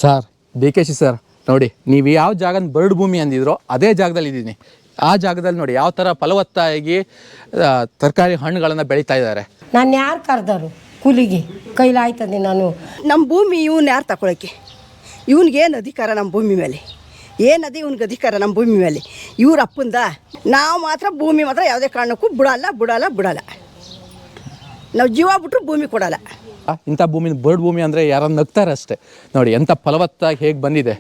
Sir ಡಿ.ಕೆ.ಶಿ sir ನೋಡಿ, ನೀವು ಯಾವ ಜಾಗ ಬರಡು ಭೂಮಿ ಅಂದಿದ್ರೋ ಅದೇ ಜಾಗದಲ್ಲಿ ಇದ್ದೀನಿ. ಆ ಜಾಗದಲ್ಲಿ ನೋಡಿ ಯಾವ ಥರ ಫಲವತ್ತಾಗಿ ತರಕಾರಿ ಹಣ್ಣುಗಳನ್ನು ಬೆಳೀತಾ ಇದ್ದಾರೆ. ನಾನು ಯಾರು ಕರೆದರು ಕೂಲಿಗೆ ಕೈಲಾಯ್ತದೆ? ನಾನು ನಮ್ಮ ಭೂಮಿ ಇವನ್ನ ಯಾರು ತಗೊಳಕ್ಕೆ? ಇವನಿಗೇನು ಅಧಿಕಾರ ನಮ್ಮ ಭೂಮಿ ಮೇಲೆ? ಏನದು ಇವ್ನಿಗೆ ಅಧಿಕಾರ ನಮ್ಮ ಭೂಮಿ ಮೇಲೆ? ಇವ್ರ ಅಪ್ಪಂದ. ನಾವು ಮಾತ್ರ ಭೂಮಿ ಮಾತ್ರ ಯಾವುದೇ ಕಾರಣಕ್ಕೂ ಬಿಡಲ್ಲ. ನಾವು ಜೀವ ಬಿಟ್ಟರು ಭೂಮಿ ಕೊಡಲ್ಲ. ಇಂಥ ಭೂಮಿ ಬರಡು ಭೂಮಿ ಅಂದರೆ ಯಾರನ್ನು ನಗ್ತಾರೆ ಅಷ್ಟೇ. ನೋಡಿ ಎಂಥ ಫಲವತ್ತಾಗಿ ಹೇಗೆ ಬಂದಿದೆ.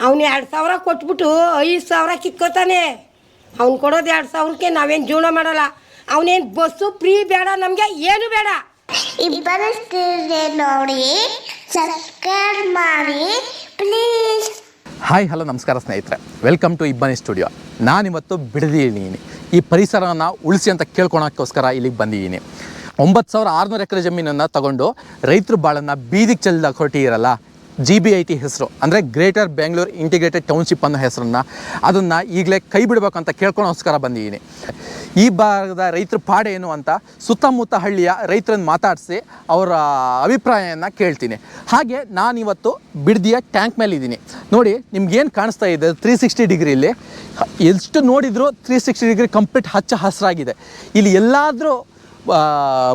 ಅವನು 2,000 ಕೊಟ್ಬಿಟ್ಟು 5,000 ಕಿತ್ಕೋತಾನೆ. ಅವ್ನು ಕೊಡೋದು 2,000ಕ್ಕೆ ನಾವೇನು ಜೀವನ ಮಾಡಲ್ಲ. ಅವನೇನು ಬಸ್ಸು ಫ್ರೀ ಬೇಡ, ನಮಗೆ ಏನು ಬೇಡ. ನೋಡಿ ಸಬ್ಸ್ಕ್ರೈಬ್ ಮಾಡಿ ಪ್ಲೀಸ್. ಹಾಯ್ ಹಲೋ ನಮಸ್ಕಾರ ಸ್ನೇಹಿತರೆ, ವೆಲ್ಕಮ್ ಟು ಇಬ್ಬನಿ ಸ್ಟುಡಿಯೋ. ನಾನಿವತ್ತು ಬಿಡದಿದ್ದೀನಿ. ಈ ಪರಿಸರವನ್ನು ಉಳಿಸಿ ಅಂತ ಕೇಳ್ಕೊಳೋಕ್ಕೋಸ್ಕರ ಇಲ್ಲಿಗೆ ಬಂದಿದ್ದೀನಿ. 9,600 ಎಕರೆ ಜಮೀನನ್ನು ತಗೊಂಡು ರೈತರು ಬಾಳನ್ನು ಬೀದಿಗೆ ಚೆಲ್ಲಿದ ಹೊರಟಿರಲ್ಲ, GBIT ಹೆಸರು ಅಂದರೆ ಗ್ರೇಟರ್ ಬೆಂಗಳೂರು ಇಂಟಿಗ್ರೇಟೆಡ್ ಟೌನ್ಶಿಪ್ ಅನ್ನೋ ಹೆಸರನ್ನು ಅದನ್ನು ಈಗಲೇ ಕೈ ಬಿಡಬೇಕು ಅಂತ ಕೇಳ್ಕೊಳೋಸ್ಕರ ಬಂದಿದ್ದೀನಿ. ಈ ಭಾಗದ ರೈತರ ಪಾಡೇನು ಅಂತ ಸುತ್ತಮುತ್ತ ಹಳ್ಳಿಯ ರೈತರನ್ನು ಮಾತಾಡಿಸಿ ಅವರ ಅಭಿಪ್ರಾಯವನ್ನು ಕೇಳ್ತೀನಿ. ಹಾಗೆ ನಾನಿವತ್ತು ಬಿಡದಿಯ ಟ್ಯಾಂಕ್ ಮೇಲೆ ಇದ್ದೀನಿ. ನೋಡಿ ನಿಮ್ಗೇನು ಕಾಣಿಸ್ತಾ ಇದೆ 360 ಡಿಗ್ರಿಲಿ, ಎಷ್ಟು ನೋಡಿದರೂ 360 ಡಿಗ್ರಿ ಕಂಪ್ಲೀಟ್ ಹಚ್ಚ ಹಸಿರಾಗಿದೆ. ಇಲ್ಲಿ ಎಲ್ಲಾದರೂ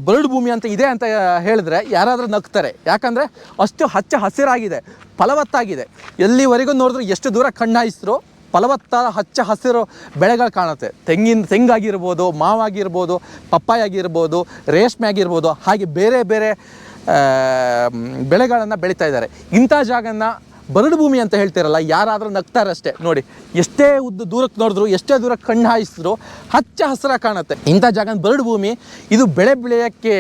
ಬರಡು ಭೂಮಿ ಅಂತ ಇದೆ ಅಂತ ಹೇಳಿದ್ರೆ ಯಾರಾದರೂ ನಗ್ತಾರೆ. ಯಾಕಂದರೆ ಅಷ್ಟು ಹಚ್ಚ ಹಸಿರಾಗಿದೆ, ಫಲವತ್ತಾಗಿದೆ. ಎಲ್ಲಿವರೆಗೂ ನೋಡಿದ್ರು ಎಷ್ಟು ದೂರ ಕಣ್ಣಾಯಿಸಿದ್ರು ಫಲವತ್ತಾದ ಹಚ್ಚ ಹಸಿರು ಬೆಳೆಗಳು ಕಾಣುತ್ತೆ. ತೆಂಗಾಗಿರ್ಬೋದು, ಮಾವಾಗಿರ್ಬೋದು, ಪಪ್ಪಾಯ ಆಗಿರ್ಬೋದು, ರೇಷ್ಮೆ ಆಗಿರ್ಬೋದು, ಹಾಗೆ ಬೇರೆ ಬೇರೆ ಬೆಳೆಗಳನ್ನು ಬೆಳೀತಾ ಇದ್ದಾರೆ. ಇಂಥ ಜಾಗನ ಬರಡು ಭೂಮಿ ಅಂತ ಹೇಳ್ತಿರಲ್ಲ, ಯಾರಾದರೂ ನಗ್ತಾರಷ್ಟೇ. ನೋಡಿ ಎಷ್ಟೇ ದೂರಕ್ಕೆ ನೋಡಿದ್ರು, ಎಷ್ಟೇ ದೂರಕ್ಕೆ ಕಣ್ಣು ಹಾಯಿಸಿದ್ರು ಹಚ್ಚ ಹಸಿರ ಕಾಣುತ್ತೆ. ಇಂಥ ಜಾಗ ಬರಡು ಭೂಮಿ, ಇದು ಬೆಳೆ ಬೆಳೆಯೋಕ್ಕೆ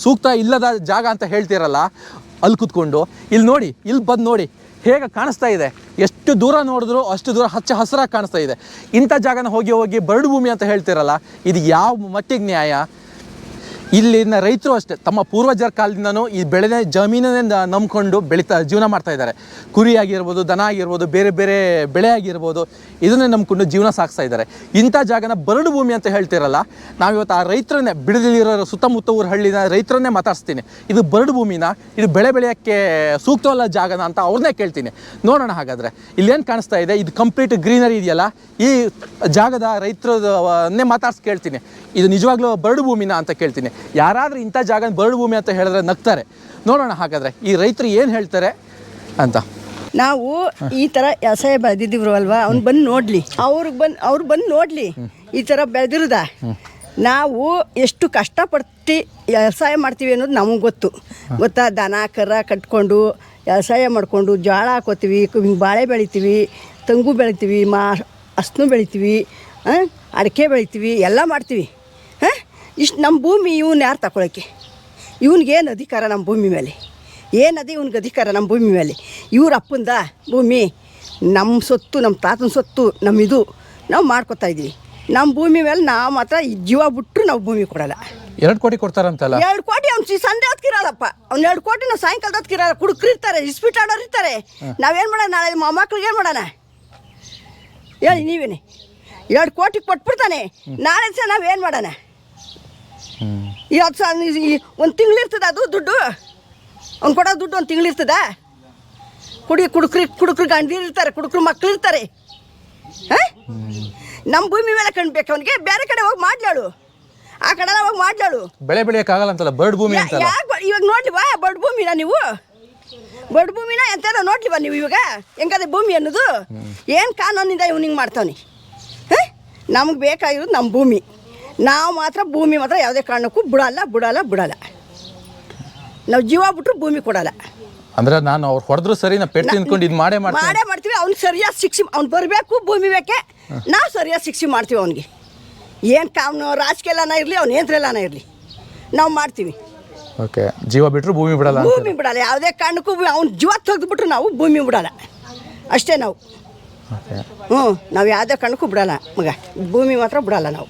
ಸೂಕ್ತ ಇಲ್ಲದ ಜಾಗ ಅಂತ ಹೇಳ್ತಿರಲ್ಲ, ಅಲ್ಲಿ ಕೂತ್ಕೊಂಡು ಇಲ್ಲಿ ನೋಡಿ, ಇಲ್ಲಿ ಬಂದು ನೋಡಿ ಹೇಗೆ ಕಾಣಿಸ್ತಾ ಇದೆ. ಎಷ್ಟು ದೂರ ನೋಡಿದ್ರು ಅಷ್ಟು ದೂರ ಹಚ್ಚ ಹಸಿರಾಗಿ ಕಾಣಿಸ್ತಾ ಇದೆ. ಇಂಥ ಜಾಗನ ಹೋಗಿ ಬರಡು ಭೂಮಿ ಅಂತ ಹೇಳ್ತಿರಲ್ಲ, ಇದು ಯಾವ ಮಟ್ಟಿಗೆ ನ್ಯಾಯ? ಇಲ್ಲಿನ ರೈತರು ಅಷ್ಟೇ ತಮ್ಮ ಪೂರ್ವಜರ ಕಾಲದಿಂದನೂ ಈ ಜಮೀನನ್ನೇ ನಂಬ್ಕೊಂಡು ಜೀವನ ಮಾಡ್ತಾ ಇದ್ದಾರೆ. ಕುರಿ ಆಗಿರ್ಬೋದು, ದನ ಆಗಿರ್ಬೋದು, ಬೇರೆ ಬೇರೆ ಬೆಳೆ ಆಗಿರ್ಬೋದು, ಇದನ್ನೇ ನಂಬ್ಕೊಂಡು ಜೀವನ ಸಾಗಿಸ್ತಾ ಇದ್ದಾರೆ. ಇಂಥ ಜಾಗನ ಬರಡು ಭೂಮಿ ಅಂತ ಹೇಳ್ತಿರಲ್ಲ, ನಾವಿವತ್ತು ಆ ರೈತರನ್ನೇ, ಬಿಡದಿರೋ ಸುತ್ತಮುತ್ತ ಊರ ಹಳ್ಳಿನ ರೈತರನ್ನೇ ಮಾತಾಡಿಸ್ತೀನಿ. ಇದು ಬರಡು ಭೂಮಿನ, ಇದು ಬೆಳೆ ಬೆಳೆಯೋಕ್ಕೆ ಸೂಕ್ತವಲ್ಲ ಜಾಗನ ಅಂತ ಅವ್ರನ್ನೇ ಕೇಳ್ತೀನಿ. ನೋಡೋಣ ಹಾಗಾದರೆ ಇಲ್ಲೇನು ಕಾಣಿಸ್ತಾ ಇದೆ. ಇದು ಕಂಪ್ಲೀಟ್ ಗ್ರೀನರಿ ಇದೆಯಲ್ಲ, ಈ ಜಾಗದ ರೈತರನ್ನೇ ಮಾತಾಡ್ಸಿ ಕೇಳ್ತೀನಿ, ಇದು ನಿಜವಾಗ್ಲೂ ಬರಡು ಭೂಮಿನ ಅಂತ ಕೇಳ್ತೀನಿ. ಯಾರಾದರೂ ಇಂಥ ಜಾಗ ಬರಡು ಭೂಮಿ ಅಂತ ಹೇಳಿದ್ರೆ ನಗ್ತಾರೆ. ನೋಡೋಣ ಹಾಗಾದರೆ ಈ ರೈತರು ಏನು ಹೇಳ್ತಾರೆ ಅಂತ. ನಾವು ಈ ಥರ ವ್ಯವಸಾಯ ಬೆಳೆದಿದ್ದೀವ್ರು ಅಲ್ವಾ, ಅವ್ನು ಬಂದು ನೋಡಲಿ, ಅವ್ರು ಬಂದು ನೋಡಲಿ ಈ ಥರ ಬೆಳೆದಿರೋದ. ನಾವು ಎಷ್ಟು ಕಷ್ಟಪಟ್ಟು ವ್ಯವಸಾಯ ಮಾಡ್ತೀವಿ ಅನ್ನೋದು ನಮಗೆ ಗೊತ್ತಾ. ದನ ಕರ ಕಟ್ಕೊಂಡು ವ್ಯವಸಾಯ ಮಾಡಿಕೊಂಡು ಜೋಳ ಹಾಕೋತೀವಿ, ಬಾಳೆ ಬೆಳಿತೀವಿ, ತೆಂಗು ಬೆಳಿತೀವಿ, ಹಸ್ನು ಬೆಳಿತೀವಿ, ಅಡಿಕೆ ಬೆಳಿತೀವಿ, ಎಲ್ಲ ಮಾಡ್ತೀವಿ. ಇಷ್ಟು ನಮ್ಮ ಭೂಮಿ ಇವನ್ನ ಯಾರು ತಗೊಳಕ್ಕೆ? ಇವನಿಗೇನು ಅಧಿಕಾರ ನಮ್ಮ ಭೂಮಿ ಮೇಲೆ? ಏನದು ಇವ್ನಿಗೆ ಅಧಿಕಾರ ನಮ್ಮ ಭೂಮಿ ಮೇಲೆ? ಇವ್ರ ಅಪ್ಪಂದ ಭೂಮಿ, ನಮ್ಮ ಸೊತ್ತು, ನಮ್ಮ ತಾತನ ಸೊತ್ತು, ನಮ್ಮಿದು ನಾವು ಮಾಡ್ಕೊತಾ ಇದ್ದೀವಿ. ನಮ್ಮ ಭೂಮಿ ಮೇಲೆ ನಾವು ಮಾತ್ರ ಜೀವ ಬಿಟ್ಟರು ನಾವು ಭೂಮಿ ಕೊಡಲ್ಲ. 2 ಕೋಟಿ ಕೊಡ್ತಾರಂತಲ್ಲ? 2 ಕೋಟಿ ಅವ್ನು ಸಂಡೆ ಹೊತ್ಕಿರಲ್ಲಪ್ಪ. ಅವ್ನು 2 ಕೋಟಿ ನಾವು ಸಾಯಂಕಾಲದ ಹೊತ್ಕಿರಲ್ಲ. ಕುಡುಕ್ರು ಇರ್ತಾರೆ, ಇಸ್ಪೀಟ್ ಆಡೋರು ಇರ್ತಾರೆ. ನಾವೇನು ಮಾಡೋಣ? ನಾಳೆ ಮೊಮ್ಮಕ್ಳಿಗೆ ಏನು ಮಾಡೋಣ ಹೇಳಿ ನೀವೇನೆ? 2 ಕೋಟಿ ಕೊಟ್ಬಿಡ್ತಾನೆ, ನಾಳೆ ಸಹ ನಾವೇನು ಮಾಡೋಣ? ಇವತ್ತು ಸಹ ಒಂದು ತಿಂಗಳಿರ್ತದ ಅದು ದುಡ್ಡು, ಅವ್ನು ಕೊಡೋ ದುಡ್ಡು ಒಂದು ತಿಂಗಳಿರ್ತದ? ಕುಡುಕ್ರು ಗಂಡೀರು ಇರ್ತಾರೆ, ಕುಡುಕ್ರು ಮಕ್ಳು ಇರ್ತಾರೆ. ನಮ್ಮ ಭೂಮಿ ಮೇಲೆ ಕಣ್ಬೇಕು ಅವನಿಗೆ. ಬೇರೆ ಕಡೆ ಹೋಗಿ ಮಾಡ್ಲಾಳು, ಆ ಕಡೆ ಹೋಗಿ ಮಾಡ್ಲಾಳು. ಬೆಳೆ ಬೆಳೆಯೋಕ್ಕಾಗಲ್ಲ ಅಂತಲ್ಲ ಬರಡು ಭೂಮಿ ಅಂತ. ಇವಾಗ ನೋಡ್ಲಿವಾ ಬರಡು ಭೂಮಿನ? ನೀವು ಬರಡು ಭೂಮಿನ ಎಂತ ನೋಡ್ಲಿವಾ ನೀವು? ಇವಾಗ ಹೆಂಗದೆ ಭೂಮಿ ಅನ್ನೋದು? ಏನು ಕಾನೂನಿಂದ ಇವ್ನು ಹಿಂಗೆ ಮಾಡ್ತಾನೆ? ನಮ್ಗೆ ಬೇಕಾಗಿರೋದು ನಮ್ಮ ಭೂಮಿ. ನಾವು ಮಾತ್ರ ಭೂಮಿ ಮಾತ್ರ ಯಾವುದೇ ಕಾರಣಕ್ಕೂ ಬಿಡಲ್ಲ. ನಾವು ಜೀವ ಬಿಟ್ಟರು ಭೂಮಿ ಕೊಡಲ್ಲ. ಅಂದ್ರೆ ನಾನು ಅವ್ರು ಹೊಡೆದ್ರು ಸರಿ, ನಾ ಪೆಟ್ಟು ತಿನ್ಕೊಂಡು ಇದು ಮಾಡೇ ಮಾಡ್ತೀವಿ. ಅವ್ನಿಗೆ ಸರಿಯಾದ ಶಿಕ್ಷೆ, ಅವ್ನು ಬರಬೇಕು, ಭೂಮಿ ಬೇಕೆ, ನಾವು ಸರಿಯಾದ ಶಿಕ್ಷೆ ಮಾಡ್ತೀವಿ ಅವ್ನಿಗೆ. ಏನು ಅವನು ರಾಜಕೀಯನ ಇರಲಿ, ಅವ್ನು ಏನ್ರೆಲ್ಲನ ಇರಲಿ, ನಾವು ಮಾಡ್ತೀವಿ. ಓಕೆ, ಜೀವ ಬಿಟ್ಟರು ಭೂಮಿ ಬಿಡಲ್ಲ. ಯಾವುದೇ ಕಾರಣಕ್ಕೂ ಅವ್ನು ಜೀವ ತೆಗೆದುಬಿಟ್ರು ನಾವು ಭೂಮಿ ಬಿಡಲ್ಲ ಅಷ್ಟೇ. ನಾವು ನಾವು ಯಾವುದೇ ಕಾರಣಕ್ಕೂ ಬಿಡಲ್ಲ ಮಗ, ಭೂಮಿ ಮಾತ್ರ ಬಿಡಲ್ಲ ನಾವು.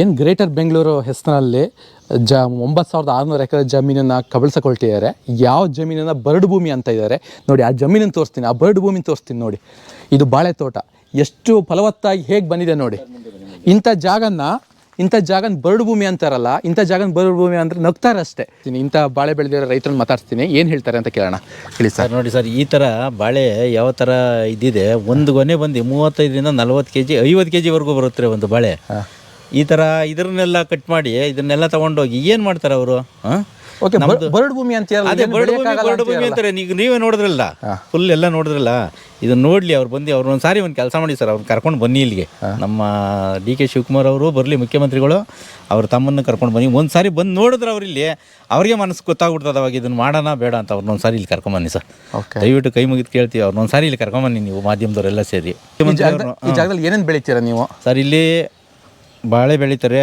ಏನು ಗ್ರೇಟರ್ ಬೆಂಗಳೂರು ಹೆಸರಿನಲ್ಲಿ 9,600 ಎಕರೆ ಜಮೀನನ್ನು ಕಬಳಿಸಿಕೊಳ್ತಿದ್ದಾರೆ. ಯಾವ ಜಮೀನನ್ನು ಬರಡು ಭೂಮಿ ಅಂತ ಇದ್ದಾರೆ ನೋಡಿ. ಆ ಜಮೀನನ್ನು ತೋರಿಸ್ತೀನಿ, ಆ ಬರಡು ಭೂಮಿನ ತೋರಿಸ್ತೀನಿ ನೋಡಿ. ಇದು ಬಾಳೆ ತೋಟ ಎಷ್ಟು ಫಲವತ್ತಾಗಿ ಹೇಗೆ ಬಂದಿದೆ ನೋಡಿ. ಇಂಥ ಜಾಗನ ಇಂಥ ಜಾಗನ ಬರಡು ಭೂಮಿ ಅಂತಾರಲ್ಲ, ಇಂಥ ಜಾಗನ ಬರಡು ಭೂಮಿ ಅಂದ್ರೆ ನಗ್ತಾರಷ್ಟೇ. ಇಂಥ ಬಾಳೆ ಬೆಳೆದಿರೋ ರೈತರನ್ನ ಮಾತಾಡ್ತೀನಿ, ಏನು ಹೇಳ್ತಾರೆ ಅಂತ ಕೇಳೋಣ. ಹೇಳಿ ಸರ್. ನೋಡಿ ಸರ್, ಈ ಥರ ಬಾಳೆ ಯಾವ ಥರ ಇದಿದೆ, ಒಂದು ಗೊನೆ ಬಂದು 35ರಿಂದ 40 kg 50 kgವರೆಗೂ ಬರುತ್ತೆ ಒಂದು ಬಾಳೆ. ಈ ಥರ ಇದನ್ನೆಲ್ಲ ಕಟ್ ಮಾಡಿ ಇದನ್ನೆಲ್ಲ ತಗೊಂಡೋಗಿ ಏನು ಮಾಡ್ತಾರೆ ಅವರು? ಓಕೆ, ಬರಡು ಭೂಮಿ ಅಂತ ಅದೇ ಬರಡು ಭೂಮಿ ಅಂತಾರೆ. ಈಗ ನೀವೇ ನೋಡಿದ್ರಲ್ಲ, ಫುಲ್ ಎಲ್ಲ ನೋಡಿದ್ರಲ್ಲ, ಇದನ್ನ ನೋಡ್ಲಿ ಅವ್ರು ಬಂದು ಅವ್ರು ಒಂದ್ಸಾರಿ ಒಂದು ಕೆಲಸ ಮಾಡಿ ಸರ್, ಅವ್ರು ಕರ್ಕೊಂಡು ಬನ್ನಿ ಇಲ್ಲಿಗೆ. ನಮ್ಮ DK ಶಿವಕುಮಾರ್ ಅವರು ಬರಲಿ, ಮುಖ್ಯಮಂತ್ರಿಗಳು ಅವ್ರ ತಮ್ಮನ್ನು ಕರ್ಕೊಂಡು ಬನ್ನಿ. ಒಂದ್ಸಾರಿ ಬಂದು ನೋಡಿದ್ರೆ ಅವ್ರು ಇಲ್ಲಿ ಅವ್ರಿಗೆ ಮನಸ್ಸು ಗೊತ್ತಾಗ್ಬಿಡ್ತದೆ ಅವಾಗ ಇದನ್ನ ಮಾಡೋಣ ಬೇಡ ಅಂತ. ಅವ್ರನ್ನೊಂದ್ಸಾರಿ ಇಲ್ಲಿ ಕರ್ಕೊಂಬನ್ನಿ ಸರ್, ದಯವಿಟ್ಟು ಕೈ ಮುಗಿದು ಕೇಳ್ತೀವಿ. ಅವ್ರನ್ನೊಂದ್ಸಾರಿ ಇಲ್ಲಿ ಕರ್ಕೊಂಬನ್ನಿ ನೀವು, ಮಾಧ್ಯಮದವರೆಲ್ಲ ಸೇರಿ. ಈ ಜಾಗದಲ್ಲಿ ಏನೇನು ಬೆಳಿತೀರಾ ನೀವು ಸರ್? ಇಲ್ಲಿ ಬಾಳೆ ಬೆಳೀತಾರೆ,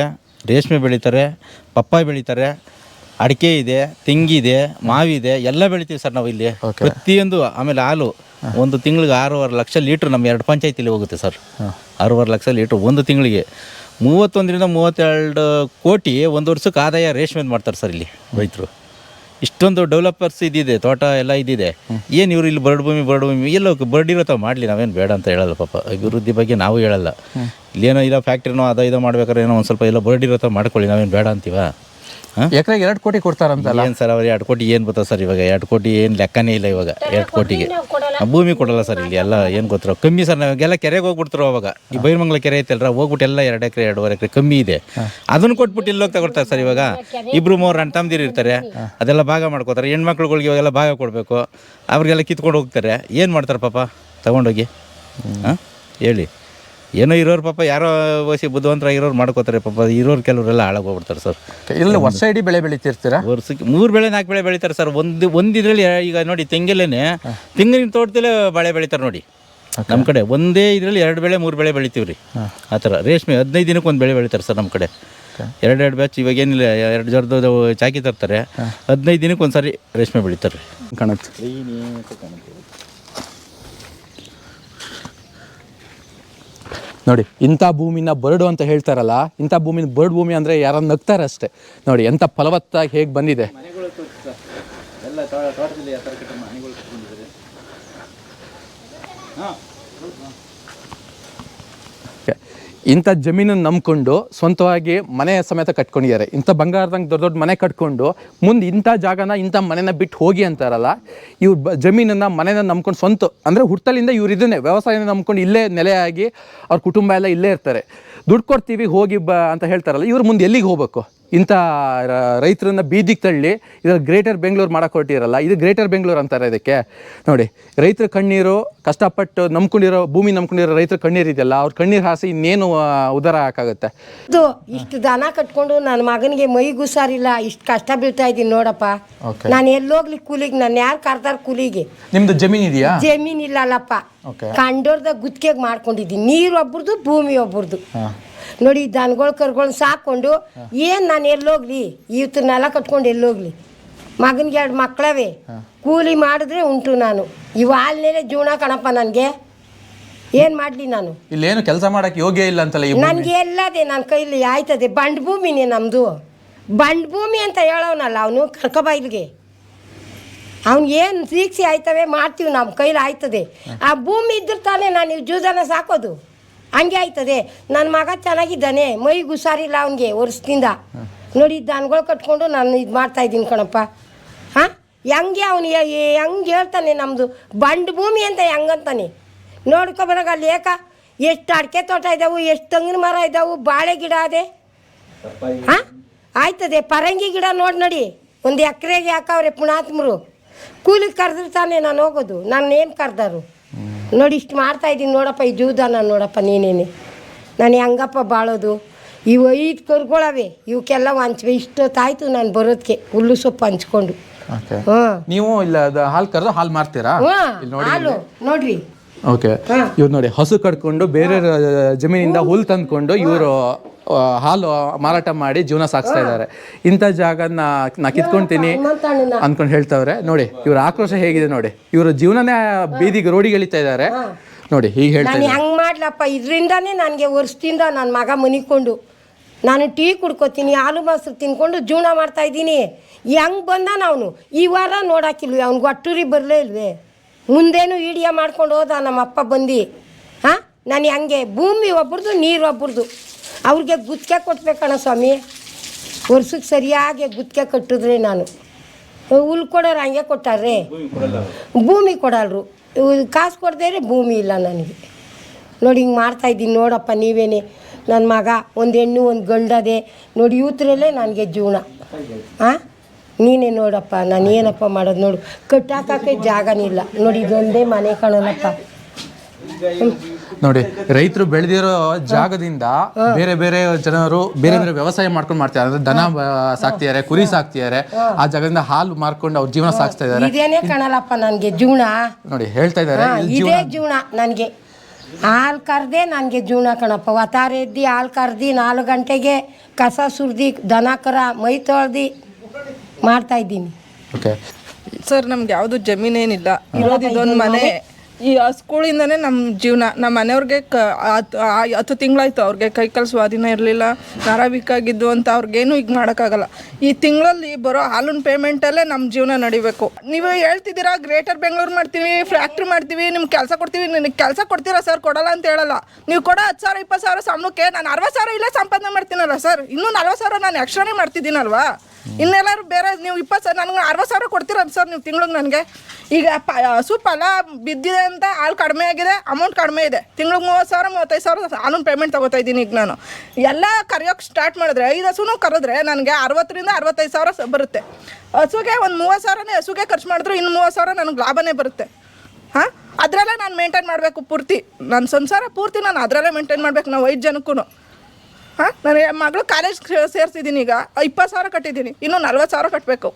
ರೇಷ್ಮೆ ಬೆಳೀತಾರೆ, ಪಪ್ಪಾಯಿ ಬೆಳೀತಾರೆ, ಅಡಿಕೆ ಇದೆ, ತೆಂಗಿದೆ, ಮಾವಿದೆ, ಎಲ್ಲ ಬೆಳಿತೀವಿ ಸರ್ ನಾವು ಇಲ್ಲಿ ಪ್ರತಿಯೊಂದು. ಆಮೇಲೆ ಹಾಲು ಒಂದು ತಿಂಗಳಿಗೆ 6.5 ಲಕ್ಷ ಲೀಟ್ರ್ ನಮ್ಮ 2 ಪಂಚಾಯತಿಲಿ ಹೋಗುತ್ತೆ ಸರ್. 6.5 ಲಕ್ಷ ಲೀಟ್ರ್ ಒಂದು ತಿಂಗಳಿಗೆ. 31ರಿಂದ 32 ಕೋಟಿ ಒಂದು ವರ್ಷಕ್ಕೆ ಆದಾಯ ರೇಷ್ಮೆದು ಮಾಡ್ತಾರೆ ಸರ್ ಇಲ್ಲಿ ರೈತರು. ಇಷ್ಟೊಂದು ಡೆವಲಪರ್ಸ್ ಇದಿದೆ, ತೋಟ ಎಲ್ಲ ಇದಿದೆ. ಏನು ಇವರು ಇಲ್ಲಿ ಬರಡು ಭೂಮಿ ಎಲ್ಲೋ ಬರ್ಡಿರೋ ಮಾಡಲಿ, ನಾವೇನು ಬೇಡ ಅಂತ ಹೇಳಲ್ಲ ಪಾಪ. ಅಭಿವೃದ್ಧಿ ಬಗ್ಗೆ ನಾವು ಹೇಳಲ್ಲ. ಇಲ್ಲೇನೋ ಇಲ್ಲ ಫ್ಯಾಕ್ಟ್ರಿನೋ ಅದೋ ಮಾಡ್ಬೇಕಾದ್ರೆ ಏನೋ ಒಂದು ಸ್ವಲ್ಪ ಎಲ್ಲ ಬರ್ಡಿರೋ ಮಾಡ್ಕೊಳ್ಳಿ, ನಾವೇನು ಬೇಡ ಅಂತೀವ. ಎಕರೆಗೆ 2 ಕೋಟಿ ಕೊಡ್ತಾರಂತಲ್ಲ? ಏನು ಸರ್, ಅವ್ರು 2 ಕೋಟಿ ಏನು ಬರ್ತದೆ ಸರ್ ಇವಾಗ? 2 ಕೋಟಿ ಏನು ಲೆಕ್ಕನೇ ಇಲ್ಲ ಇವಾಗ 2 ಕೋಟಿಗೆ. ಭೂಮಿ ಕೊಡಲ್ಲ ಸರ್ ಇಲ್ಲಿ, ಎಲ್ಲ ಏನು ಗೊತ್ತಿರೋ ಕಮ್ಮಿ ಸರ್. ನಾವೆಲ್ಲ ಕೆರೆಗೆ ಹೋಗ್ಬಿಡ್ತಾರೋ ಅವಾಗ. ಈ ಬೈರಮಂಗಲ ಕೆರೆ ಐತಲ್ರ, ಹೋಗ್ಬಿಟ್ಟು ಎಲ್ಲ 2 ಎಕರೆ 2.5 ಎಕರೆ ಕಮ್ಮಿ ಇದೆ, ಅದನ್ನು ಕೊಟ್ಬಿಟ್ಟು ಇಲ್ಲಿ ಹೋಗ್ತಾ ಕೊಡ್ತಾರೆ ಸರ್. ಇವಾಗ 2-3 ಅಣ್ಣ ತಮ್ಮದಿರು ಇರ್ತಾರೆ, ಅದೆಲ್ಲ ಭಾಗ ಮಾಡ್ಕೋತಾರೆ. ಹೆಣ್ಮಕ್ಳುಗಳಿಗೆ ಇವಾಗೆಲ್ಲ ಭಾಗ ಕೊಡಬೇಕು, ಅವ್ರಿಗೆಲ್ಲ ಕಿತ್ಕೊಂಡು ಹೋಗ್ತಾರೆ. ಏನು ಮಾಡ್ತಾರೆ ಪಾಪ ತಗೊಂಡೋಗಿ? ಹೇಳಿ. ಏನೋ ಇರೋರು ಪಾಪ, ಯಾರೋ ವಸಿ ಬುದ್ಧಿವಂತರಾಗಿರೋರು ಮಾಡ್ಕೋತಾರೆ ಪಾಪ. ಇರೋರು ಕೆಲವರೆಲ್ಲ ಹಾಳಾಗೋಗ್ಬಿಡ್ತಾರೆ ಸರ್. ಇಲ್ಲ, ವರ್ಷ ಇಡೀ ಬೆಳೆ ಬೆಳಿತಿರ್ತೀರಾ? ವರ್ಷಕ್ಕೆ 3 ಬೆಳೆ 4 ಬೆಳೆ ಬೆಳಿತಾರೆ ಸರ್. ಒಂದು ಇದರಲ್ಲಿ ಈಗ ನೋಡಿ, ತೆಂಗಲ್ಲೇನೆ ತೆಂಗಿನ ತೋಟದಲ್ಲೇ ಬಾಳೆ ಬೆಳಿತಾರೆ ನೋಡಿ. ನಮ್ಮ ಕಡೆ ಒಂದೇ ಇದರಲ್ಲಿ 2 ಬೆಳೆ 3 ಬೆಳೆ ಬೆಳಿತೀವಿ ರೀ. ಆ ಥರ ರೇಷ್ಮೆ 15 ದಿನಕ್ಕೆ ಒಂದು ಬೆಳೆ ಬೆಳಿತಾರೆ ಸರ್ ನಮ್ಮ ಕಡೆ. 2 ಬ್ಯಾಚ್ ಇವಾಗ ಏನಿಲ್ಲ, 2 ಜರ್ದು ಚಾಕಿ ತರ್ತಾರೆ. 15 ದಿನಕ್ಕೆ ಒಂದು ಸಾರಿ ರೇಷ್ಮೆ ಬೆಳಿತಾರೆ ಕಾಣುತ್ತೆ. ನೋಡಿ, ಇಂಥ ಭೂಮಿನ ಬರಡು ಅಂತ ಹೇಳ್ತಾರಲ್ಲ, ಇಂಥ ಭೂಮಿನ ಬರಡು ಭೂಮಿ ಅಂದರೆ ಯಾರನ್ನ ನಗ್ತಾರೆ ಅಷ್ಟೇ. ನೋಡಿ ಎಂಥ ಫಲವತ್ತಾಗಿ ಹೇಗೆ ಬಂದಿದೆ. ಇಂಥ ಜಮೀನನ್ನು ನಂಬ್ಕೊಂಡು ಸ್ವಂತವಾಗಿ ಮನೆ ಸಮೇತ ಕಟ್ಕೊಂಡಿದ್ದಾರೆ. ಇಂಥ ಬಂಗಾರದಂಗೆ ದೊಡ್ಡ ದೊಡ್ಡ ಮನೆ ಕಟ್ಕೊಂಡು ಮುಂದೆ ಇಂಥ ಜಾಗನ, ಇಂಥ ಮನೆನ ಬಿಟ್ಟು ಹೋಗಿ ಅಂತಾರಲ್ಲ. ಇವ್ರು ಜಮೀನನ್ನು, ಮನೆನ ನಂಬ್ಕೊಂಡು ಸ್ವಂತ ಅಂದರೆ ಹುಟ್ಟಲಿಂದ ಇವ್ರು ಇದನ್ನೇ ವ್ಯವಸಾಯನ ನಂಬ್ಕೊಂಡು ಇಲ್ಲೇ ನೆಲೆಯಾಗಿ ಅವ್ರ ಕುಟುಂಬ ಎಲ್ಲ ಇಲ್ಲೇ ಇರ್ತಾರೆ. ದುಡ್ಡು ಕೊಡ್ತೀವಿ ಹೋಗಿ ಅಂತ ಹೇಳ್ತಾರಲ್ಲ, ಇವ್ರು ಮುಂದೆ ಎಲ್ಲಿಗೆ ಹೋಗ್ಬೇಕು? ಇಂಥ ರೈತರನ್ನ ಬೀದಿಗೆ ತಳ್ಳಿ ಇದರ ಗ್ರೇಟರ್ ಬೆಂಗಳೂರು ಮಾಡಕ್ಕೆ ಹೊರಟಿರಲ್ಲ. ಇದು ಗ್ರೇಟರ್ ಬೆಂಗಳೂರು ಅಂತಾರೆ ಇದಕ್ಕೆ. ನೋಡಿ, ರೈತರ ಕಣ್ಣೀರು, ಕಷ್ಟಪಟ್ಟು ನಂಬ್ಕೊಂಡಿರೋ ಭೂಮಿ ನಂಬ್ಕೊಂಡಿರೋ ರೈತರ ಕಣ್ಣೀರು ಇದೆಯಲ್ಲ, ಅವ್ರ ಕಣ್ಣೀರು ಹಾಸಿ ಇನ್ನೇನು ಉದಾರ ಹಾಕಾಗುತ್ತೆ. ಇದು ಇಷ್ಟು ದನ ಕಟ್ಕೊಂಡು ನನ್ನ ಮಗನಿಗೆ ಮೈಗೆ ಹುಷಾರಿಲ್ಲ, ಇಷ್ಟು ಕಷ್ಟ ಬೀಳ್ತಾ ಇದ್ದೀನಿ ನೋಡಪ್ಪ. ನಾನು ಎಲ್ಲೋಗ್ಲಿ ಕೂಲಿಗೆ? ನಾನು ಯಾರು ಕರ್ದಾರ ಕೂಲಿಗೆ? ನಿಮ್ದು ಜಮೀನು ಇದೆಯಾ? ಜಮೀನ್ ಇಲ್ಲಲ್ಲಪ್ಪ, ಕಂಡೋರ್ದಾಗ ಗುತ್ತಿಗೆಗೆ ಮಾಡ್ಕೊಂಡಿದ್ದೀನಿ. ನೀರು ಒಬ್ರದು, ಭೂಮಿ ಒಬ್ರದು. ನೋಡಿ, ದನಗಳು ಕರ್ಗಳು ಸಾಕೊಂಡು ಏನು ನಾನು ಎಲ್ಲೋಗ್ಲಿ? ಇವತ್ತನ್ನೆಲ್ಲ ಕಟ್ಕೊಂಡು ಎಲ್ಲೋಗ್ಲಿ? ಮಗನಿಗೆ 2 ಮಕ್ಕಳವೇ, ಕೂಲಿ ಮಾಡಿದ್ರೆ ಉಂಟು. ನಾನು ಇವು ಹಾಲ್ನೇಲೆ ಜೀವನ ಕಣಪ್ಪ. ನನಗೆ ಏನು ಮಾಡಲಿ? ನಾನು ಇಲ್ಲೇನು ಕೆಲಸ ಮಾಡೋಕ್ಕೆ ಯೋಗ್ಯ ಇಲ್ಲ ಅಂತಲ್ಲ? ನನಗೆ ಎಲ್ಲದೆ ನನ್ನ ಕೈಲಿ ಆಯ್ತದೆ. ಬಂಡ್ ಭೂಮಿನೇ ನಮ್ಮದು. ಬಂಡ್ ಭೂಮಿ ಅಂತ ಹೇಳೋನಲ್ಲ ಅವನು, ಕರ್ಕಬೈಲ್ಗೆ ಅವ್ನಿಗೆ ಏನು ಶಿಕ್ಷೆ ಆಯ್ತವೆ ಮಾಡ್ತೀವಿ, ನಮ್ಮ ಕೈಲಿ ಆಯ್ತದೆ. ಆ ಭೂಮಿ ಇದ್ರೆ ತಾನೇ ನಾನು ಇವು ಜೂದನ ಸಾಕೋದು. ಹಂಗೆ ಆಯ್ತದೆ. ನನ್ನ ಮಗ ಚೆನ್ನಾಗಿದ್ದಾನೆ, ಮೈಗೆ ಹುಷಾರಿಲ್ಲ ಅವನಿಗೆ ವರ್ಷದಿಂದ. ನೋಡಿ, ದನಗಳು ಕಟ್ಕೊಂಡು ನಾನು ಇದು ಮಾಡ್ತಾಯಿದ್ದೀನಿ ಕಣಪ್ಪ. ಹಾಂ, ಹೆಂಗೆ ಅವನು ಹೆಂಗೆ ಹೇಳ್ತಾನೆ ನಮ್ಮದು ಬಂಡ್ ಭೂಮಿ ಅಂತ ಹೆಂಗಂತಾನೆ? ನೋಡ್ಕೊಬರಾಗ ಅಲ್ಲಿ ಎಷ್ಟು ಅಡಿಕೆ ತೋಟ ಇದ್ದಾವೆ, ಎಷ್ಟು ತೆಂಗಿನ ಮರ ಇದ್ದಾವೆ, ಬಾಳೆ ಗಿಡ ಅದೇ. ಹಾಂ, ಆಯ್ತದೆ. ಪರಂಗಿ ಗಿಡ ನೋಡಿ 1 ಎಕರೆಗೆ ಹಾಕವ್ರೆ ಪುಣಾತ್ಮರು. ಕೂಲಿಗೆ ಕರೆದ್ರೆ ತಾನೇ ನಾನು ಹೋಗೋದು. ನಾನು ಏನು ಕರೆದಾರು? ನೋಡಿ, ಇಷ್ಟು ಮಾಡ್ತಾಯಿದ್ದೀನಿ ನೋಡಪ್ಪ. ಈ ಜೂದಾನ ನೋಡಪ್ಪ ನೀನೇನೆ. ನಾನು ಹೆಂಗಪ್ಪ ಬಾಳೋದು? ಇವು 5 ಕರುಗಳವೆ, ಇವಕ್ಕೆಲ್ಲ ಹಂಚ್ವೆ. ಇಷ್ಟೊತ್ತಾಯ್ತು ನಾನು ಬರೋದಕ್ಕೆ, ಹುಲ್ಲು ಸೊಪ್ಪು ಹಂಚ್ಕೊಂಡು. ನೀವು ಇಲ್ಲ ಹಾಲು ಕರೆದು ಹಾಲು ಮಾರ್ತೀರಾ? ಹಾಲು ನೋಡ್ರಿ. ಓಕೆ, ಇವ್ರು ನೋಡಿ ಹಸು ಕಟ್ಕೊಂಡು ಬೇರೆ ಜಮೀನಿಂದ ಹುಲ್ಲು ತಂದ್ಕೊಂಡು ಇವರು ಹಾಲು ಮಾರಾಟ ಮಾಡಿ ಜೀವನ ಸಾಗಿಸ್ತಾ ಇದ್ದಾರೆ. ಇಂಥ ಜಾಗನ ನಾ ಕಿತ್ಕೊಳ್ತೀನಿ ಅಂದ್ಕೊಂಡು ಹೇಳ್ತಾವ್ರೆ. ನೋಡಿ ಇವ್ರ ಆಕ್ರೋಶ ಹೇಗಿದೆ ನೋಡಿ. ಇವ್ರ ಜೀವನನೇ ಬೀದಿಗೆ ರೋಡಿಗೆ ಎಳಿತಾ ಇದ್ದಾರೆ ನೋಡಿ. ಹೀಗೆ ಹೇಳ್ತಾರೆ, ನಾನು ಹೆಂಗೆ ಮಾಡ್ಲಪ್ಪ? ಇದರಿಂದಾನೇ ನನಗೆ ವರ್ಷದಿಂದ ನನ್ನ ಮಗ ಮನಿಕೊಂಡು ನಾನು ಟೀ ಕುಡ್ಕೋತೀನಿ, ಹಾಲು ಮೊಸರು ತಿನ್ಕೊಂಡು ಜೀವನ ಮಾಡ್ತಾಯಿದ್ದೀನಿ. ಹೆಂಗೆ ಬಂದಾನ ಅವನು? ಈ ವಾರ ನೋಡಾಕಿಲ್ವಿ, ಅವ್ನಿಗೆ ಒಟ್ಟೂರಿ ಬರಲೇ ಇಲ್ವೇ? ಮುಂದೇನು ವಿಡಿಯೋ ಮಾಡ್ಕೊಂಡು ಹೋದ ನಮ್ಮಪ್ಪ ಬಂದು. ಹಾಂ, ನಾನು ಹೆಂಗೆ? ಭೂಮಿ ಒಬ್ರದು, ನೀರು ಒಬ್ರದು. ಅವ್ರಿಗೆ ಗುತ್ತಿಗೆ ಕೊಟ್ಬೇಕಣ್ಣ ಸ್ವಾಮಿ, ವರ್ಷಕ್ಕೆ ಸರಿಯಾಗಿ ಗುತ್ತಿಗೆ ಕಟ್ಟಿದ್ರೆ ನಾನು ಹುಲ್ ಕೊಡೋರು ಹಂಗೆ ಕೊಟ್ಟಾರ್ರಿ, ಭೂಮಿ ಕೊಡಲ್ರು, ಕಾಸು ಕೊಡದೇ ಇದ್ರೆ ಭೂಮಿ ಇಲ್ಲ ನನಗೆ. ನೋಡಿ ಹಿಂಗೆ ಮಾಡ್ತಾಯಿದ್ದೀನಿ ನೋಡಪ್ಪ ನೀವೇನೆ, ನನ್ನ ಮಗ ಒಂದು ಹೆಣ್ಣು ಒಂದು ಗಂಡದೆ ನೋಡಿ, ಇವತ್ತರಲ್ಲೇ ನನಗೆ ಜೀವನ. ಹಾಂ ನೀನೇ ನೋಡಪ್ಪ, ನಾನು ಏನಪ್ಪ ಮಾಡೋದು ನೋಡು, ಕಟ್ಟಾಕಕ್ಕೆ ಜಾಗನಿಲ್ಲ ನೋಡಿ, ಇದೊಂದೇ ಮನೆ ಕಾಣೋಣಪ್ಪ. ನೋಡಿ ರೈತರು ಬೆಳೆದಿರೋ ಜಾಗದಿಂದ ಬೇರೆ ಬೇರೆ ಜನರು ಬೇರೆ ಬೇರೆ ವ್ಯವಸಾಯ ಮಾಡ್ಕೊಂಡು ಮಾಡ್ತಾರೆ. ಅಂದ್ರೆ ದನ ಸಾಕ್ತಿದ್ದಾರೆ, ಕುರಿ ಸಾಕ್ತಿದ್ದಾರೆ, ಆ ಜಾಗದಿಂದ ಹಾಲು ಮಾರ್ಕೊಂಡು ಅವ್ರ ಜೀವನ ಸಾಗಿಸ್ತಾ ಇದ್ದಾರೆ. ಇದೇನೇ ಕಾಣಲ್ಲಪ್ಪ ನನಗೆ ಜೀವನ. ನೋಡಿ ಹೇಳ್ತಾ ಇದ್ದಾರೆ ಇದೇ ಜೀವನ ನನಗೆ. ಹಾಲು ಕರ್ದೆ ನನಗೆ ಜೀವನ ಕಣಪ್ಪ. ಒತ್ತಾರೆ ಎದ್ದು ಹಾಲು ಕರ್ದು 4 ಗಂಟೆಗೆ ಕಸ ಸುರಿದು ದನ ಕರ ಮೈ ತೊಳ್ದು ಮಾಡ್ತಾಯಿದ್ದೀನಿ. ಓಕೆ ಸರ್, ನಮ್ಗೆ ಯಾವುದು ಜಮೀನೇನಿಲ್ಲ, ಇರೋದು ಇದೊಂದು ಮನೆ. ಈ ಸ್ಕೂಲಿಂದನೇ ನಮ್ಮ ಜೀವನ. ನಮ್ಮ ಮನೆಯವ್ರಿಗೆ 10 ತಿಂಗಳಾಯ್ತು ಅವ್ರಿಗೆ ಕೈಕಾಲು ಸ್ವಾಧೀನ ಇರಲಿಲ್ಲ, ನರವಿಕಾಗಿದ್ದು ಅಂತ ಅವ್ರಿಗೇನು ಈಗ ಮಾಡೋಕ್ಕಾಗಲ್ಲ. ಈ ತಿಂಗಳಲ್ಲಿ ಬರೋ ಹಾಲಿನ ಪೇಮೆಂಟಲ್ಲೇ ನಮ್ಮ ಜೀವನ ನಡಿಬೇಕು. ನೀವು ಹೇಳ್ತಿದ್ದೀರಾ ಗ್ರೇಟರ್ ಬೆಂಗಳೂರು ಮಾಡ್ತೀವಿ, ಫ್ಯಾಕ್ಟ್ರಿ ಮಾಡ್ತೀವಿ, ನಿಮ್ಗೆ ಕೆಲಸ ಕೊಡ್ತೀವಿ. ನಿನಗೆ ಕೆಲಸ ಕೊಡ್ತೀರಾ ಸರ್? ಕೊಡಲ್ಲ ಅಂತ ಹೇಳಲ್ಲ. ನೀವು ಕೊಡೋ 10,000 20,000 ಸಂಬಳಕ್ಕೆ ನಾನು 60,000 ಇಲ್ಲೇ ಸಂಪಾದನೆ ಮಾಡ್ತೀನಲ್ಲ ಸರ್, ಇನ್ನೂ 40,000 ನಾನು ಎಕ್ಸ್ಟ್ರಾನೇ ಮಾಡ್ತಿದ್ದೀನಲ್ವಾ. ಇನ್ನೆಲ್ಲರೂ ಬೇರೆ ನೀವು 20,000 ನನಗೆ 60,000 ಕೊಡ್ತೀರ ಸರ್ ನೀವು ತಿಂಗ್ಳಿಗೆ? ನನಗೆ ಈಗ ಹಸು ಫಲ ಬಿದ್ದಿದೆ ಅಂತ ಹಾಲು ಕಡಿಮೆ ಆಗಿದೆ, ಅಮೌಂಟ್ ಕಡಿಮೆ ಇದೆ, ತಿಂಗ್ಳಿಗೆ 30,000 35,000 ಹಾಲಿನ ಪೇಮೆಂಟ್ ತೊಗೋತಾ ಇದ್ದೀನಿ. ಈಗ ನಾನು ಎಲ್ಲ ಕರೆಯೋಕ್ಕೆ ಸ್ಟಾರ್ಟ್ ಮಾಡಿದ್ರೆ 5 ಹಸುನೂ ಕರೆದ್ರೆ ನನಗೆ 60,000 ರಿಂದ 65,000 ಬರುತ್ತೆ. ಹಸುಗೆ ಒಂದು 30,000ನೇ ಹಸುಗೆ ಖರ್ಚು ಮಾಡಿದ್ರೆ ಇನ್ನು 30,000 ನನಗೆ ಲಾಭನೇ ಬರುತ್ತೆ. ಹಾಂ, ಅದರಲ್ಲೇ ನಾನು ಮೇಂಟೈನ್ ಮಾಡಬೇಕು ಪೂರ್ತಿ, ನನ್ನ ಸಂಸಾರ ಪೂರ್ತಿ ನಾನು ಅದರಲ್ಲೇ ಮೇಂಟೈನ್ ಮಾಡಬೇಕು. ನಾವು 5 ಜನಕ್ಕೂ. ಹಾಂ, ನನಗೆ ಮಗಳು ಕಾಲೇಜ್ ಸೇರಿಸಿದ್ದೀನಿ, ಈಗ 20,000 ಕಟ್ಟಿದ್ದೀನಿ, ಇನ್ನೂ 40,000 ಕಟ್ಟಬೇಕು.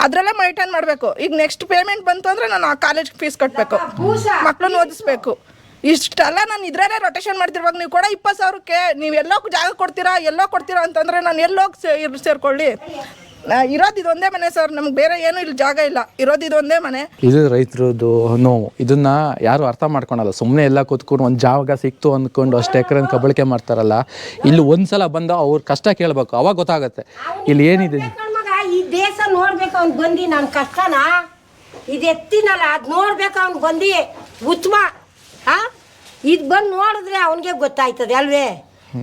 ಅದರಲ್ಲೇ ಮೇಂಟೈನ್ ಮಾಡಬೇಕು. ಈಗ ನೆಕ್ಸ್ಟ್ ಪೇಮೆಂಟ್ ಬಂತು ಅಂದರೆ ನಾನು ಆ ಕಾಲೇಜ್ ಫೀಸ್ ಕಟ್ಟಬೇಕು, ಮಕ್ಕಳನ್ನ ಓದಿಸ್ಬೇಕು. ಇಷ್ಟೆಲ್ಲ ನಾನು ಇದರಲ್ಲೇ ರೊಟೇಷನ್ ಮಾಡ್ತಿರುವಾಗ ನೀವು ಕೂಡ 20,000ಕ್ಕೆ ನೀವು ಎಲ್ಲೋ ಜಾಗ ಕೊಡ್ತೀರಾ ಅಂತಂದರೆ ನಾನು ಎಲ್ಲೋಗಿ ಸೇರ್ಕೊಳ್ಳಿ? ಇರೋದು ಇದೊಂದೇ ಮನೆ ಸರ್, ನಮ್ಗೆ ಬೇರೆ ಏನು ಇಲ್ಲಿ ಜಾಗ ಇಲ್ಲ, ಇರೋದು ಇದೊಂದೇ ಮನೆ. ಇದು ರೈತರದ್ದು ನೋವು. ಇದನ್ನ ಯಾರು ಅರ್ಥ ಮಾಡ್ಕೊಳಲ್ಲ. ಸುಮ್ಮನೆ ಎಲ್ಲ ಕೂತ್ಕೊಂಡು ಒಂದು ಜಾಗ ಸಿಕ್ತು ಅಂದ್ಕೊಂಡು ಅಷ್ಟು ಎಕರೆ ಕಬಳಿಕೆ ಮಾಡ್ತಾರಲ್ಲ. ಇಲ್ಲಿ ಒಂದ್ಸಲ ಬಂದು ಅವ್ರ ಕಷ್ಟ ಕೇಳಬೇಕು, ಅವಾಗ ಗೊತ್ತಾಗತ್ತೆ ಇಲ್ಲಿ ಏನಿದೆ. ಈ ದೇಶ ನೋಡ್ಬೇಕು ಅವ್ನು ಬಂದು ನನ್ನ ಕಷ್ಟನ ಇದು ಎತ್ತಿನಲ್ಲ, ಅದು ನೋಡ್ಬೇಕು ಅವ್ನು ಬಂದು ಉತ್ತಮ. ಹಾಂ, ಇದು ಬಂದು ನೋಡಿದ್ರೆ ಅವನಿಗೆ ಗೊತ್ತಾಯ್ತದೆ ಅಲ್ವೇ,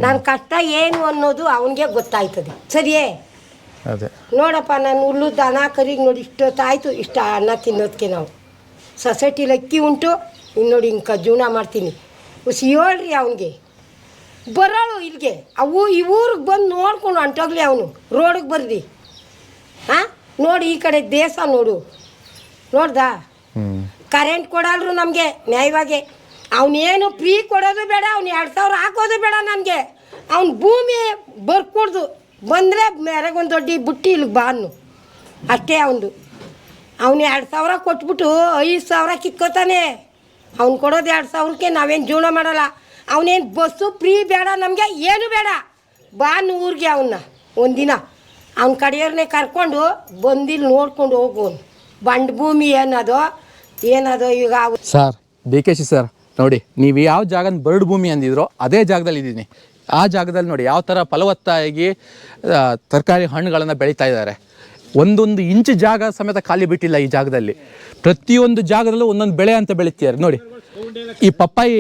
ನನ್ನ ಕಷ್ಟ ಏನು ಅನ್ನೋದು ಅವನಿಗೆ ಗೊತ್ತಾಯ್ತದೆ. ಸರಿಯೇ? ಅದೇ ನೋಡಪ್ಪ, ನಾನು ಹುಲ್ಲು ದನ ಕರಿಗೆ ನೋಡಿ ಇಷ್ಟೊತ್ತಾಯಿತು, ಇಷ್ಟ ಅನ್ನ ತಿನ್ನೋದಕ್ಕೆ ನಾವು ಸೊಸೈಟಿಲಿ ಅಕ್ಕಿ ಉಂಟು. ಇನ್ನು ನೋಡಿ ಹಿಂಗೆ ಜೀವನ ಮಾಡ್ತೀನಿ. ಹೇಳ್ರಿ ಅವನಿಗೆ ಬರೋಳು ಇಲ್ಲಿಗೆ, ಅವು ಈ ಊರಿಗೆ ಬಂದು ನೋಡ್ಕೊಂಡು ಹೊಂಟೋಗ್ಲಿ ಅವನು, ರೋಡಿಗೆ ಬರ್ದು. ಹಾಂ, ನೋಡಿ ಈ ಕಡೆ ದೇಶ ನೋಡು, ನೋಡ್ದಾ? ಕರೆಂಟ್ ಕೊಡಲ್ರು ನಮಗೆ ನ್ಯಾಯವಾಗಿ. ಅವನೇನು ಫ್ರೀ ಕೊಡೋದು ಬೇಡ, ಅವ್ನು 2,000 ಹಾಕೋದು ಬೇಡ ನನಗೆ. ಅವ್ನು ಭೂಮಿ ಬರ್ಕೊಡ್ದು ಬಂದರೆ ಮೇರೆಗೊಂದು ದೊಡ್ಡ ಬುಟ್ಟಿ ಇಲ್ಲಿಗೆ ಬಾನು ಅಷ್ಟೇ ಅವನು. ಅವನು 2,000 ಕೊಟ್ಬಿಟ್ಟು 5,000 ಕಿತ್ಕೋತಾನೆ. ಅವ್ನು ಕೊಡೋದು 2,000ಕ್ಕೆ ನಾವೇನು ಜೀವನ ಮಾಡಲ್ಲ. ಅವನೇನು ಬಸ್ಸು ಫ್ರೀ ಬೇಡ ನಮಗೆ, ಏನು ಬೇಡ. ಬಾನು ಊರಿಗೆ ಅವನ್ನ ಒಂದಿನ ಅವ್ನ ಕಡೆಯವ್ರನ್ನೇ ಕರ್ಕೊಂಡು ಬಂದಿಲ್ಲಿ ನೋಡ್ಕೊಂಡು ಹೋಗೋನು. ಬಂಡ್ ಭೂಮಿ ಏನದೋ ಈಗ. ಸರ್ DKC ಸರ್, ನೋಡಿ ನೀವು ಯಾವ ಜಾಗ ಬರಡು ಭೂಮಿ ಅಂದಿದ್ರೋ ಅದೇ ಜಾಗದಲ್ಲಿ ಇದ್ದೀನಿ. ಆ ಜಾಗದಲ್ಲಿ ನೋಡಿ ಯಾವ ಥರ ಫಲವತ್ತಾಗಿ ತರಕಾರಿ ಹಣ್ಣುಗಳನ್ನು ಬೆಳೀತಾ ಇದ್ದಾರೆ. ಒಂದೊಂದು ಇಂಚು ಜಾಗ ಸಮೇತ ಖಾಲಿ ಬಿಟ್ಟಿಲ್ಲ ಈ ಜಾಗದಲ್ಲಿ. ಪ್ರತಿಯೊಂದು ಜಾಗದಲ್ಲೂ ಒಂದೊಂದು ಬೆಳೆ ಅಂತ ಬೆಳೀತಿದ್ದಾರೆ. ನೋಡಿ ಈ ಪಪ್ಪಾಯಿ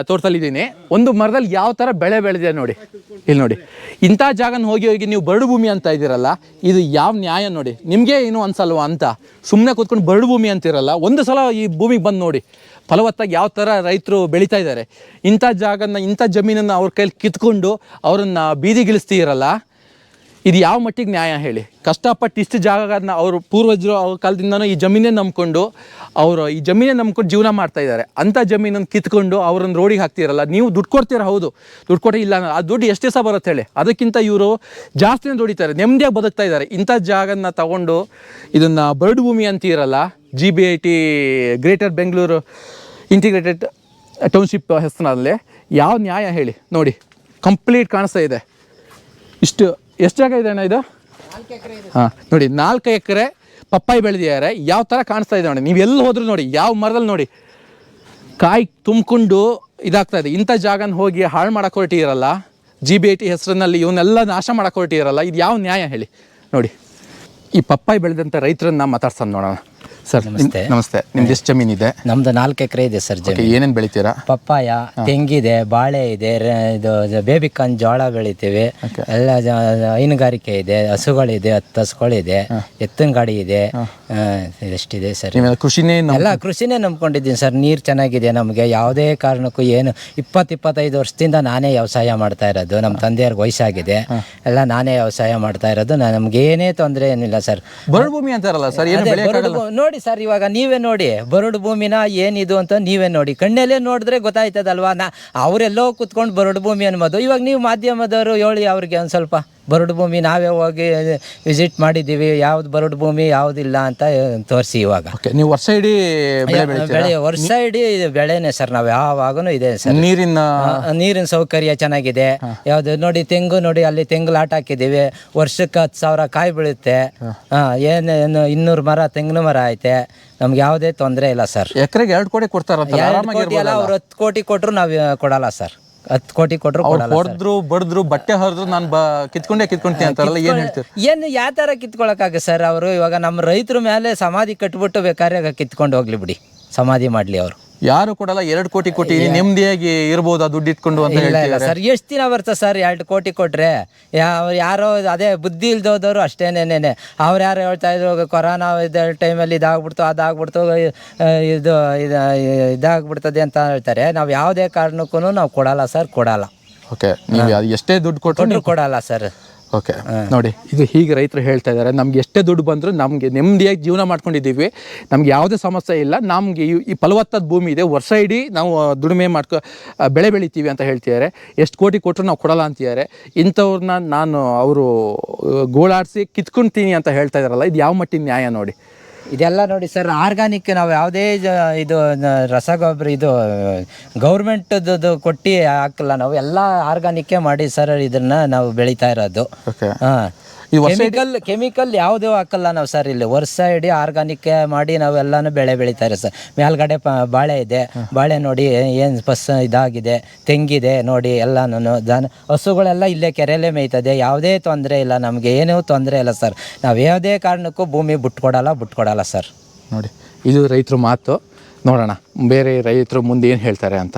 ತೋಟದಲ್ಲಿದ್ದೀನಿ, ಒಂದು ಮರದಲ್ಲಿ ಯಾವ ಥರ ಬೆಳೆ ಬೆಳೆದಿದೆ ನೋಡಿ. ಇಲ್ಲಿ ನೋಡಿ, ಇಂಥ ಜಾಗನ ಹೋಗಿ ನೀವು ಬರಡು ಭೂಮಿ ಅಂತ ಇದ್ದೀರಲ್ಲ, ಇದು ಯಾವ ನ್ಯಾಯ ನೋಡಿ? ನಿಮಗೆ ಏನು ಅನ್ಸಲ್ವ ಅಂತ ಸುಮ್ಮನೆ ಕೂತ್ಕೊಂಡು ಬರಡು ಭೂಮಿ ಅಂತಿರಲ್ಲ. ಒಂದು ಸಲ ಈ ಭೂಮಿಗೆ ಬಂದು ನೋಡಿ ಫಲವತ್ತಾಗಿ ಯಾವ ಥರ ರೈತರು ಬೆಳೀತಾ ಇದ್ದಾರೆ. ಇಂಥ ಜಾಗನ, ಇಂಥ ಜಮೀನನ್ನು ಅವ್ರ ಕೈಲಿ ಕಿತ್ಕೊಂಡು ಅವರನ್ನು ಬೀದಿಗಿಳಿಸ್ತೀರಲ್ಲ, ಇದು ಯಾವ ಮಟ್ಟಿಗೆ ನ್ಯಾಯ ಹೇಳಿ? ಕಷ್ಟಪಟ್ಟು ಇಷ್ಟು ಜಾಗನ ಅವರು ಪೂರ್ವಜರು ಅವ್ರ ಕಾಲದಿಂದನೂ ಈ ಜಮೀನೇ ನಂಬ್ಕೊಂಡು ಜೀವನ ಮಾಡ್ತಾ ಇದ್ದಾರೆ. ಅಂಥ ಜಮೀನನ್ನು ಕಿತ್ಕೊಂಡು ಅವ್ರನ್ನ ರೋಡಿಗೆ ಹಾಕ್ತಿರಲ್ಲ. ನೀವು ದುಡ್ಡು ಕೊಡ್ತೀರ, ಹೌದು, ದುಡ್ಡು ಕೊಟ್ಟೆ ಇಲ್ಲ, ಆ ದುಡ್ಡು ಎಷ್ಟೇ ಸಹ ಬರುತ್ತೆ ಹೇಳಿ. ಅದಕ್ಕಿಂತ ಇವರು ಜಾಸ್ತಿನೇ ದುಡಿತಾರೆ, ನೆಮ್ಮದಿಯಾಗಿ ಬದುಕ್ತಾ ಇದ್ದಾರೆ. ಇಂಥ ಜಾಗನ ತಗೊಂಡು ಇದನ್ನು ಬರಡು ಭೂಮಿ ಅಂತೀರಲ್ಲ, GBIT greater Bengaluru integrated township ಹೆಸರಿನಲ್ಲಿ ಯಾವ ನ್ಯಾಯ ಹೇಳಿ? ನೋಡಿ ಕಂಪ್ಲೀಟ್ ಕಾಣಿಸ್ತಾ ಇದೆ. ಎಷ್ಟು ಜಾಗ ಇದೆ ಅಣ್ಣ ಇದು? ಹಾಂ, ನೋಡಿ 4 ಎಕರೆ ಪಪ್ಪಾಯಿ ಬೆಳೆದಿದ್ದಾರೆ. ಯಾವ ಥರ ಕಾಣಿಸ್ತಾ ಇದೆ ನೋಡಿ. ನೀವು ಎಲ್ಲಿ ಹೋದ್ರೂ ನೋಡಿ, ಯಾವ ಮರದಲ್ಲಿ ನೋಡಿ ಕಾಯಿ ತುಂಬಿಕೊಂಡು ಇದಾಗ್ತಾ ಇದೆ. ಇಂಥ ಜಾಗನ ಹೋಗಿ ಹಾಳು ಮಾಡೋಕೆ ಹೊರಟಿರಲ್ಲ, GBIT ಹೆಸರಿನಲ್ಲಿ ಇವನ್ನೆಲ್ಲ ನಾಶ ಮಾಡೋಕೆ ಹೊರಟಿರಲ್ಲ. ಇದು ಯಾವ ನ್ಯಾಯ ಹೇಳಿ? ನೋಡಿ ಈ ಪಪ್ಪಾಯಿ ಬೆಳೆದಂಥ ರೈತರನ್ನ ಮಾತಾಡ್ಸೋಣ ನೋಡೋಣ. ಸರ್ ನಮಸ್ತೆ. ನಿಮ್ದು ಎಷ್ಟು ಜಮೀನಿದೆ? ನಮ್ದು 4 ಎಕರೆ ಇದೆ ಸರ್ ಜಮೀನು. ಏನೇನು ಬೆಳಿತೀರಾ? ಪಪ್ಪಾಯ, ತೆಂಗಿದೆ, ಬಾಳೆ ಇದೆ, ಇದು ಬೇಬಿಕಾನ್ ಜೋಳ ಬೆಳಿತೀವಿ. ಎಲ್ಲ ಹೈನುಗಾರಿಕೆ ಇದೆ, ಹಸುಗಳಿದೆ, 10 ಹಸುಗಳಿದೆ, ಎತ್ತಿನ ಗಾಡಿ ಇದೆ, ಇದಷ್ಟಿದೆ ಸರ್. ಕೃಷಿನೇ ಎಲ್ಲ ಕೃಷಿನೇ ನಂಬ್ಕೊಂಡಿದ್ದೀನಿ ಸರ್. ನೀರು ಚೆನ್ನಾಗಿದೆ ನಮಗೆ, ಯಾವುದೇ ಕಾರಣಕ್ಕೂ ಏನು 20-25 ವರ್ಷದಿಂದ ನಾನೇ ವ್ಯವಸಾಯ ಮಾಡ್ತಾ ಇರೋದು. ನಮ್ಮ ತಂದೆಯವ್ರಿಗೆ ವಯಸ್ಸಾಗಿದೆ, ಎಲ್ಲ ನಾನೇ ವ್ಯವಸಾಯ ಮಾಡ್ತಾ ಇರೋದು. ನಮ್ಗೇನೇ ತೊಂದರೆ ಏನಿಲ್ಲ ಸರ್. ಬರಡು ಭೂಮಿ ಅಂತಾರಲ್ಲ ಸರ್, ನೋಡಿ ಸರ್, ಇವಾಗ ನೀವೇ ನೋಡಿ ಬರಡು ಭೂಮಿನ ಏನಿದು ಅಂತ ನೀವೇ ನೋಡಿ, ಕಣ್ಣಲ್ಲೇ ನೋಡಿದ್ರೆ ಗೊತ್ತಾಯ್ತದಲ್ವಾ. ಅವರೆಲ್ಲೋ ಕುತ್ಕೊಂಡು ಬರಡು ಭೂಮಿ ಅನ್ಬೋದು. ಇವಾಗ ನೀವು ಮಾಧ್ಯಮದವರು ಹೇಳಿ ಅವ್ರಿಗೆ ಒಂದು ಸ್ವಲ್ಪ ಬರಡು ಭೂಮಿ ನಾವೇ ಹೋಗಿ ವಿಸಿಟ್ ಮಾಡಿದ್ದೀವಿ, ಯಾವ್ದು ಬರಡು ಭೂಮಿ ಯಾವುದಿಲ್ಲ ಅಂತ ತೋರಿಸಿ. ಇವಾಗ ನೀವು ವರ್ಷ ಇಡೀ ಬೆಳೆ ವರ್ಷ ಇಡೀ ಬೆಳೆನೇ ಸರ್. ನಾವು ಯಾವಾಗೂ ಇದೆ ಸರ್. ನೀರಿನ ಸೌಕರ್ಯ ಚೆನ್ನಾಗಿದೆ. ಯಾವ್ದು ನೋಡಿ, ತೆಂಗು ನೋಡಿ, ಅಲ್ಲಿ ತೆಂಗು ಲಾಟ್ ಹಾಕಿದ್ದೀವಿ. ವರ್ಷಕ್ಕೆ 10,000 ಕಾಯಿ ಬೀಳುತ್ತೆ. ಏನು 200 ಮರ ತೆಂಗಿನ ಮರ ಐತೆ. ನಮ್ಗೆ ಯಾವುದೇ ತೊಂದರೆ ಇಲ್ಲ ಸರ್. ಎಕರೆಗೆ 2 ಕೋಟಿ ಕೊಡ್ತಾರ? 2 ಕೋಟಿ ಅಲ್ಲ, ಅವ್ರು 10 ಕೋಟಿ ಕೊಟ್ಟರು ನಾವು ಕೊಡಲ್ಲ ಸರ್. 10 ಕೋಟಿ ಕೊಟ್ಟರು ಹೊಡೆದ್ರು ಬಡಿದ್ರು ಬಟ್ಟೆ ಹರಿದ್ರು ನಾನು ಕಿತ್ಕೊಂತೀನಿ ಅಂತಾರಲ್ಲ, ಏನ್ ಹೇಳ್ತೀರಿ? ಏನು ಯಾವ ಥರ ಕಿತ್ಕೊಳಕ್ಕಾಗ ಸರ್? ಅವರು ಇವಾಗ ನಮ್ಮ ರೈತರ ಮೇಲೆ ಸಮಾಧಿ ಕಟ್ಬಿಟ್ಟು ಬೇಕಾದ್ರೆ ಕಿತ್ಕೊಂಡು ಹೋಗ್ಲಿ ಬಿಡಿ, ಸಮಾಧಿ ಮಾಡಲಿ. ಅವರು ಯಾರು ಕೊಡಲ್ಲ. 2 ಕೋಟಿ ಕೊಟ್ಟು ನೆಮ್ಮದಿಯಾಗಿ ಇರ್ಬೋದು ದುಡ್ಡು ಇಟ್ಕೊಂಡು ಅಂತ ಇಲ್ಲ ಸರ್. ಎಷ್ಟು ದಿನ ಬರ್ತದೆ ಸರ್ 2 ಕೋಟಿ ಕೊಟ್ರೆ? ಯಾರೋ ಅದೇ ಬುದ್ಧಿ ಇಲ್ದೋದವರು ಅಷ್ಟೇನೇನೆ. ಅವ್ರು ಯಾರು ಹೇಳ್ತಾ ಇದ್ರು ಕೊರೋನಾ ಟೈಮಲ್ಲಿ ಇದಾಗ್ಬಿಡ್ತು, ಅದಾಗ್ಬಿಡ್ತು, ಇದಾಗ್ಬಿಡ್ತದೆ ಅಂತ ಹೇಳ್ತಾರೆ. ನಾವು ಯಾವುದೇ ಕಾರಣಕ್ಕೂ ನಾವು ಕೊಡಲ್ಲ ಸರ್, ಕೊಡಲ್ಲ. ಓಕೆ, ನೀವು ಎಷ್ಟೇ ದುಡ್ಡು ಕೊಟ್ಟರು ಕೊಡಲ್ಲ ಸರ್. ಓಕೆ, ನೋಡಿ ಇದು ಹೀಗೆ ರೈತರು ಹೇಳ್ತಾ ಇದ್ದಾರೆ. ನಮ್ಗೆ ಎಷ್ಟೇ ದುಡ್ಡು ಬಂದರೂ ನಮಗೆ ನೆಮ್ಮದಿಯಾಗಿ ಜೀವನ ಮಾಡ್ಕೊಂಡಿದ್ದೀವಿ, ನಮ್ಗೆ ಯಾವುದೇ ಸಮಸ್ಯೆ ಇಲ್ಲ. ನಮಗೆ ಈ ಫಲವತ್ತಾದ ಭೂಮಿ ಇದೆ, ವರ್ಷ ಇಡೀ ನಾವು ದುಡಿಮೆ ಬೆಳೆ ಬೆಳಿತೀವಿ ಅಂತ ಹೇಳ್ತಿದ್ದಾರೆ. ಎಷ್ಟು ಕೋಟಿ ಕೊಟ್ಟರು ನಾವು ಕೊಡಲ್ಲ ಅಂತಿದ್ದಾರೆ. ಇಂಥವ್ರನ್ನ ಅವರು ಗೋಳಾಡಿಸಿ ಕಿತ್ಕೊಳ್ತೀನಿ ಅಂತ ಹೇಳ್ತಾ ಇದ್ದಾರಲ್ಲ, ಇದು ಯಾವ ಮಟ್ಟಿನ ನ್ಯಾಯ ನೋಡಿ. ಇದೆಲ್ಲ ನೋಡಿ ಸರ್, ಆರ್ಗಾನಿಕ್. ನಾವು ಯಾವುದೇ ಇದು ರಸಗೊಬ್ಬರ ಇದು ಗೌರ್ಮೆಂಟ್ದು ಕೊಟ್ಟು ಹಾಕಲ್ಲ. ನಾವು ಎಲ್ಲ ಆರ್ಗಾನಿಕ್ಕೇ ಮಾಡಿ ಸರ್ ಇದನ್ನ ನಾವು ಬೆಳೀತಾ ಇರೋದು. ಹಾಂ, ಕೆಮಿಕಲ್ ಯಾವುದೂ ಹಾಕಲ್ಲ ನಾವು ಸರ್. ಇಲ್ಲಿ ವರ್ಷ ಇಡೀ ಆರ್ಗಾನಿಕ್ ಮಾಡಿ ನಾವೆಲ್ಲಾನು ಬೆಳೀತಾ ಇರೋ ಸರ್. ಮೇಲ್ಗಡೆ ಬಾಳೆ ಇದೆ, ಬಾಳೆ ನೋಡಿ ಏನು ಇದಾಗಿದೆ, ತೆಂಗಿದೆ ನೋಡಿ, ಎಲ್ಲಾನು ಹಸುಗಳೆಲ್ಲ ಇಲ್ಲೇ ಕೆರೆಯಲ್ಲೇ ಮೇಯ್ತದೆ. ಯಾವುದೇ ತೊಂದರೆ ಇಲ್ಲ, ನಮಗೆ ಏನೂ ತೊಂದರೆ ಇಲ್ಲ ಸರ್. ನಾವು ಯಾವುದೇ ಕಾರಣಕ್ಕೂ ಭೂಮಿ ಬಿಟ್ಕೊಡಲ್ಲ ಸರ್. ನೋಡಿ, ಇದು ರೈತರು ಮಾತು. ನೋಡೋಣ ಬೇರೆ ರೈತರು ಮುಂದೆ ಏನು ಹೇಳ್ತಾರೆ ಅಂತ.